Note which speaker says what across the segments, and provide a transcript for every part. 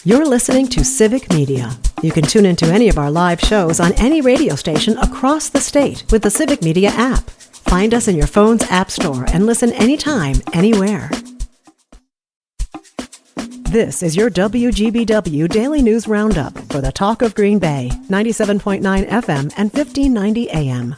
Speaker 1: You're listening to Civic Media. You can tune into any of our live shows on any radio station across the state with the Civic Media app. Find us in your phone's app store and listen anytime, anywhere. This is your WGBW Daily News Roundup for the Talk of Green Bay, 97.9 FM and 1590 AM.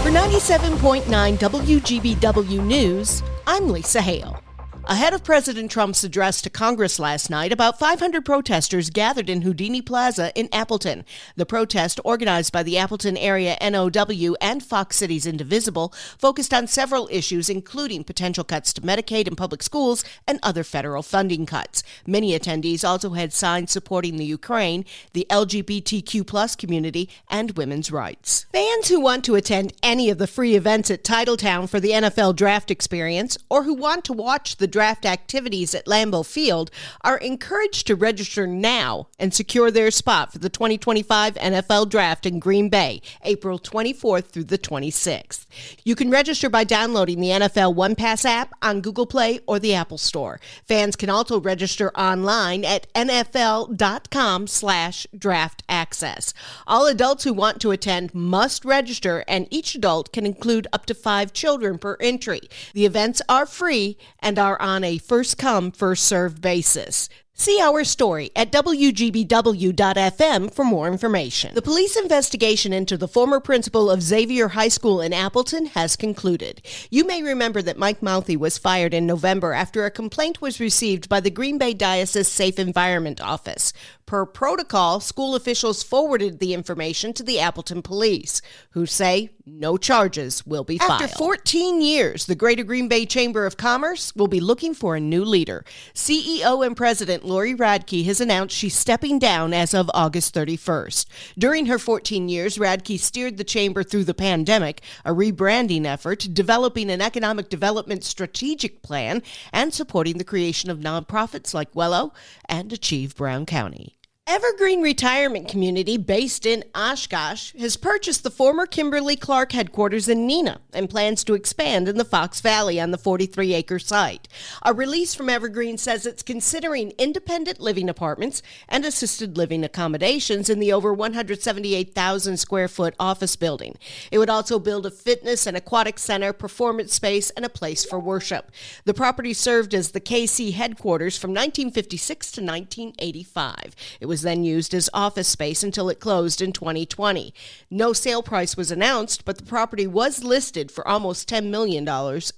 Speaker 2: For 97.9 WGBW News, I'm Lisa Hale. Ahead of President Trump's address to Congress last night, about 500 protesters gathered in Houdini Plaza in Appleton. The protest, organized by the Appleton Area NOW and Fox Cities Indivisible, focused on several issues, including potential cuts to Medicaid and public schools and other federal funding cuts. Many attendees also had signs supporting the Ukraine, the LGBTQ+ community, and women's rights. Fans who want to attend any of the free events at Titletown for the NFL Draft Experience, or who want to watch the draft activities at Lambeau Field, are encouraged to register now and secure their spot for the 2025 NFL Draft in Green Bay, April 24th through the 26th. You can register by downloading the NFL One Pass app on Google Play or the Apple Store. Fans can also register online at nfl.com/draft access. All adults who want to attend must register, and each adult can include up to 5 children per entry. The events are free and are on a first-come, first-served basis. See our story at WGBW.FM for more information. The police investigation into the former principal of Xavier High School in Appleton has concluded. You may remember that Mike Mouthey was fired in November after a complaint was received by the Green Bay Diocese Safe Environment Office. Per protocol, school officials forwarded the information to the Appleton police, who say no charges will be filed. After 14 years, the Greater Green Bay Chamber of Commerce will be looking for a new leader. CEO and President Lori Radke has announced she's stepping down as of August 31st. During her 14 years, Radke steered the chamber through the pandemic, a rebranding effort, developing an economic development strategic plan, and supporting the creation of nonprofits like Wello and Achieve Brown County. Evergreen Retirement Community, based in Oshkosh, has purchased the former Kimberly-Clark headquarters in Neenah and plans to expand in the Fox Valley on the 43-acre site. A release from Evergreen says it's considering independent living apartments and assisted living accommodations in the over 178,000 square foot office building. It would also build a fitness and aquatic center, performance space, and a place for worship. The property served as the KC headquarters from 1956 to 1985. It was then used as office space until it closed in 2020. No sale price was announced, but the property was listed for almost $10 million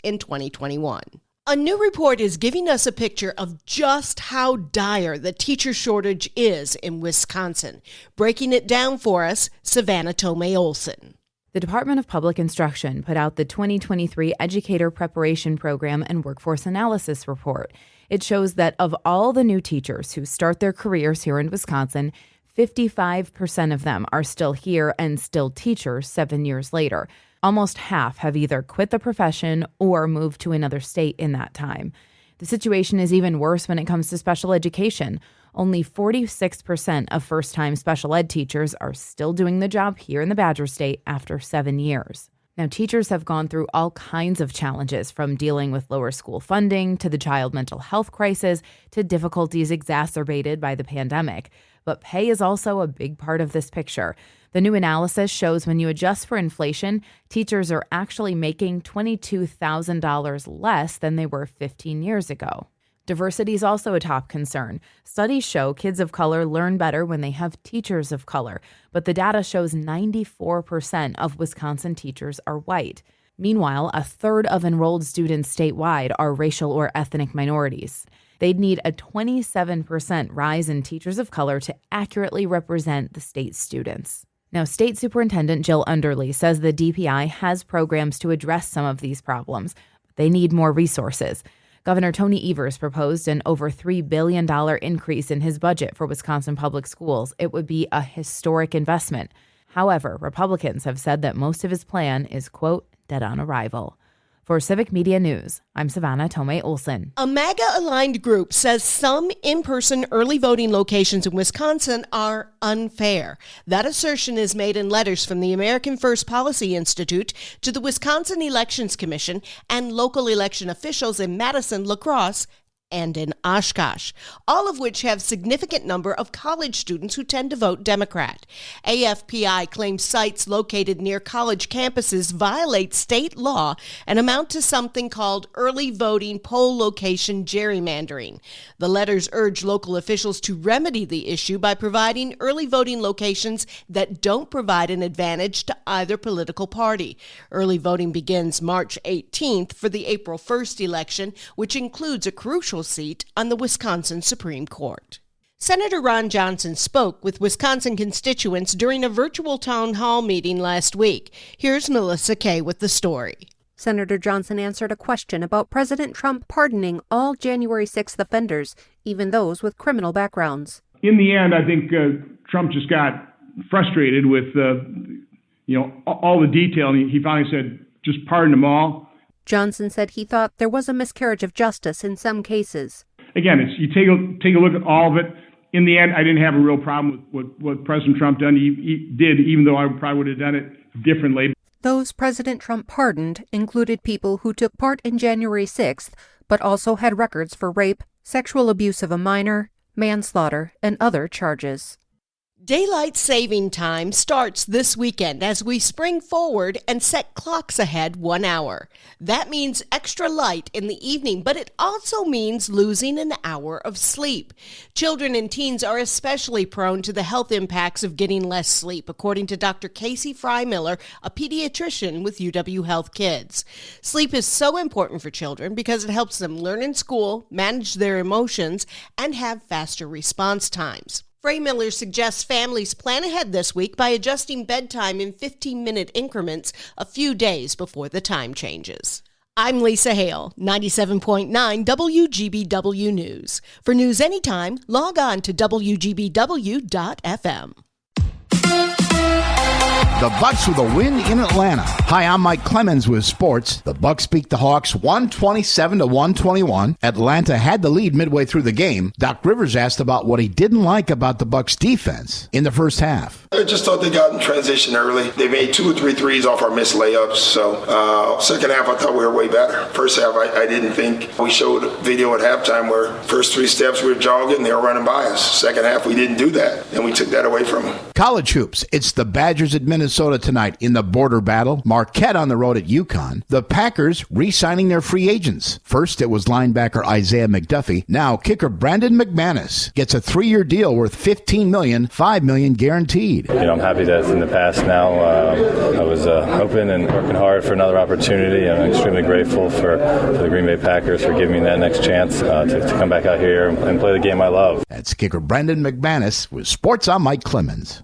Speaker 2: in 2021. A new report is giving us a picture of just how dire the teacher shortage is in Wisconsin. Breaking it down for us, Savannah Tomei Olson.
Speaker 3: The Department of Public Instruction put out the 2023 Educator Preparation Program and Workforce Analysis Report. It shows that of all the new teachers who start their careers here in Wisconsin, 55% of them are still here and still teachers 7 years later. Almost half have either quit the profession or moved to another state in that time. The situation is even worse when it comes to special education. Only 46% of first-time special ed teachers are still doing the job here in the Badger State after 7 years. Now, teachers have gone through all kinds of challenges, from dealing with lower school funding to the child mental health crisis to difficulties exacerbated by the pandemic. But pay is also a big part of this picture. The new analysis shows when you adjust for inflation, teachers are actually making $22,000 less than they were 15 years ago. Diversity is also a top concern. Studies show kids of color learn better when they have teachers of color, but the data shows 94% of Wisconsin teachers are white. Meanwhile, a third of enrolled students statewide are racial or ethnic minorities. They'd need a 27% rise in teachers of color to accurately represent the state's students. Now, State Superintendent Jill Underly says the DPI has programs to address some of these problems, but they need more resources. Governor Tony Evers proposed an over $3 billion increase in his budget for Wisconsin public schools. It would be a historic investment. However, Republicans have said that most of his plan is, quote, dead on arrival. For Civic Media News, I'm Savannah Tomei-Olson.
Speaker 2: A MAGA-aligned group says some in-person early voting locations in Wisconsin are unfair. That assertion is made in letters from the American First Policy Institute to the Wisconsin Elections Commission and local election officials in Madison, La Crosse, and in Oshkosh, all of which have significant number of college students who tend to vote Democrat. AFPI claims sites located near college campuses violate state law and amount to something called early voting poll location gerrymandering. The letters urge local officials to remedy the issue by providing early voting locations that don't provide an advantage to either political party. Early voting begins March 18th for the April 1st election, which includes a crucial seat on the Wisconsin Supreme Court. Senator Ron Johnson spoke with Wisconsin constituents during a virtual town hall meeting last week. Here's Melissa Kay with the story.
Speaker 4: Senator Johnson answered a question about President Trump pardoning all January 6th offenders, even those with criminal backgrounds.
Speaker 5: In the end, I think Trump just got frustrated with all the detail, and he finally said, just pardon them all.
Speaker 4: Johnson said he thought there was a miscarriage of justice in some cases.
Speaker 5: Again, you take a look at all of it. In the end, I didn't have a real problem with what President Trump done. He did, even though I probably would have done it differently.
Speaker 4: Those President Trump pardoned included people who took part in January 6th, but also had records for rape, sexual abuse of a minor, manslaughter, and other charges.
Speaker 2: Daylight saving time starts this weekend as we spring forward and set clocks ahead 1 hour. That means extra light in the evening, but it also means losing an hour of sleep. Children and teens are especially prone to the health impacts of getting less sleep, according to Dr. Casey Frymiller, a pediatrician with UW Health Kids. Sleep is so important for children because it helps them learn in school, manage their emotions, and have faster response times. Frymiller suggests families plan ahead this week by adjusting bedtime in 15-minute increments a few days before the time changes. I'm Lisa Hale, 97.9 WGBW News. For news anytime, log on to WGBW.FM.
Speaker 6: The Bucks with a win in Atlanta. Hi, I'm Mike Clemens with sports. The Bucks beat the Hawks 127-121. Atlanta had the lead midway through the game. Doc Rivers asked about what he didn't like about the Bucks defense in the first half.
Speaker 7: I just thought they got in transition early. They made 2 or 3 threes off our missed layups. So second half, I thought we were way better. First half, I didn't think. We showed a video at halftime where first 3 steps we were jogging, they were running by us. Second half, we didn't do that, and we took that away from them.
Speaker 6: College hoops. It's the Badgers at Minnesota tonight in the border battle. Marquette on the road at UConn. The Packers re-signing their free agents. First, it was linebacker Isaiah McDuffie. Now, kicker Brandon McManus gets a 3-year deal worth $15 million, $5 million guaranteed.
Speaker 8: I'm happy that it's in the past now. I was hoping and working hard for another opportunity. I'm extremely grateful for the Green Bay Packers for giving me that next chance to come back out here and play the game I love.
Speaker 6: That's kicker Brandon McManus with Sports. I'm Mike Clemens.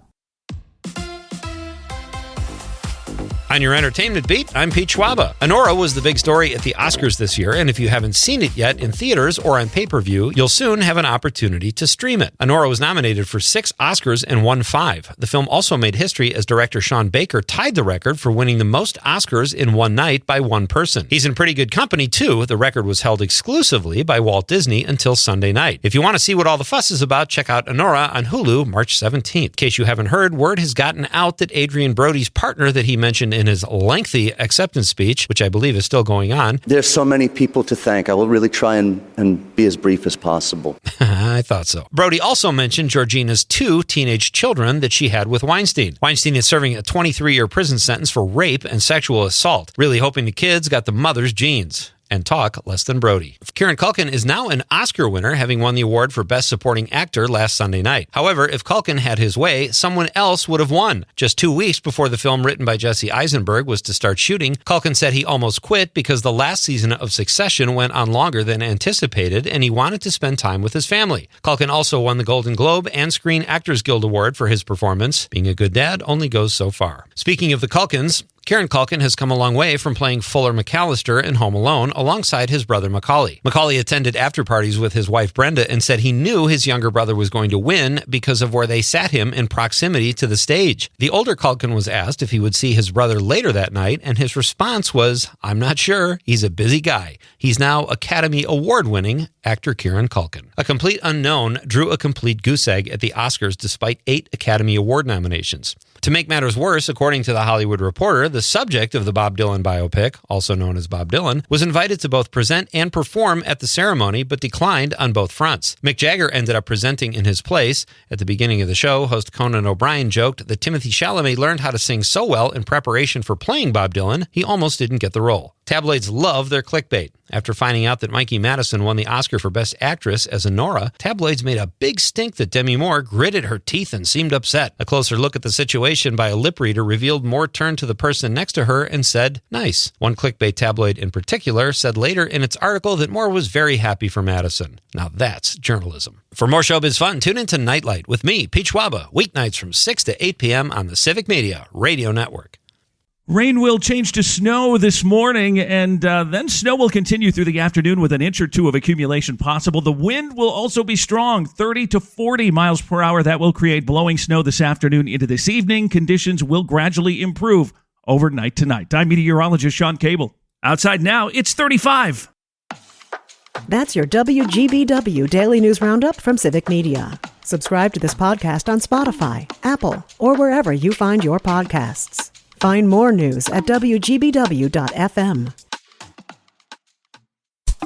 Speaker 9: On your entertainment beat, I'm Pete Schwaba. Anora was the big story at the Oscars this year, and if you haven't seen it yet in theaters or on pay-per-view, you'll soon have an opportunity to stream it. Anora was nominated for 6 Oscars and won 5. The film also made history as director Sean Baker tied the record for winning the most Oscars in one night by one person. He's in pretty good company, too. The record was held exclusively by Walt Disney until Sunday night. If you want to see what all the fuss is about, check out Anora on Hulu March 17th. In case you haven't heard, word has gotten out that Adrian Brody's partner that he mentioned in his lengthy acceptance speech, which I believe is still going on.
Speaker 10: There's so many people to thank. I will really try and be as brief as possible.
Speaker 9: I thought so. Brody also mentioned Georgina's 2 teenage children that she had with Weinstein. Weinstein is serving a 23-year prison sentence for rape and sexual assault, really hoping the kids got the mother's genes. And talk less than Brody. Kieran Culkin is now an Oscar winner, having won the award for Best Supporting Actor last Sunday night. However, if Culkin had his way, someone else would have won. Just 2 weeks before the film written by Jesse Eisenberg was to start shooting, Culkin said he almost quit because the last season of Succession went on longer than anticipated, and he wanted to spend time with his family. Culkin also won the Golden Globe and Screen Actors Guild Award for his performance. Being a good dad only goes so far. Speaking of the Culkins, Kieran Culkin has come a long way from playing Fuller McAllister in Home Alone alongside his brother Macaulay. Macaulay attended after-parties with his wife Brenda and said he knew his younger brother was going to win because of where they sat him in proximity to the stage. The older Culkin was asked if he would see his brother later that night, and his response was, "I'm not sure. He's a busy guy." He's now Academy Award-winning actor Kieran Culkin. A complete unknown drew a complete goose egg at the Oscars despite 8 Academy Award nominations. To make matters worse, according to The Hollywood Reporter, the subject of the Bob Dylan biopic, also known as Bob Dylan, was invited to both present and perform at the ceremony, but declined on both fronts. Mick Jagger ended up presenting in his place. At the beginning of the show, host Conan O'Brien joked that Timothée Chalamet learned how to sing so well in preparation for playing Bob Dylan, he almost didn't get the role. Tabloids love their clickbait. After finding out that Mikey Madison won the Oscar for Best Actress as Nora, tabloids made a big stink that Demi Moore gritted her teeth and seemed upset. A closer look at the situation by a lip reader revealed Moore turned to the person next to her and said, "Nice." One clickbait tabloid in particular said later in its article that Moore was very happy for Madison. Now that's journalism. For more showbiz fun, tune into Nightlight with me, Pete Schwaba, weeknights from 6 to 8 p.m. on the Civic Media Radio Network.
Speaker 11: Rain will change to snow this morning, and then snow will continue through the afternoon with an inch or two of accumulation possible. The wind will also be strong, 30 to 40 miles per hour. That will create blowing snow this afternoon into this evening. Conditions will gradually improve overnight tonight. I'm meteorologist Sean Cable. Outside now, it's 35.
Speaker 1: That's your WGBW Daily News Roundup from Civic Media. Subscribe to this podcast on Spotify, Apple, or wherever you find your podcasts. Find more news at WGBW.FM.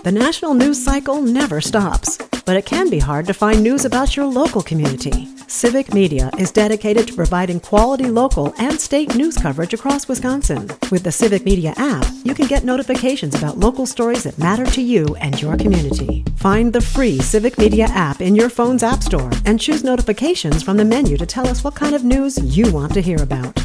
Speaker 1: The national news cycle never stops, but it can be hard to find news about your local community. Civic Media is dedicated to providing quality local and state news coverage across Wisconsin. With the Civic Media app, you can get notifications about local stories that matter to you and your community. Find the free Civic Media app in your phone's app store and choose notifications from the menu to tell us what kind of news you want to hear about.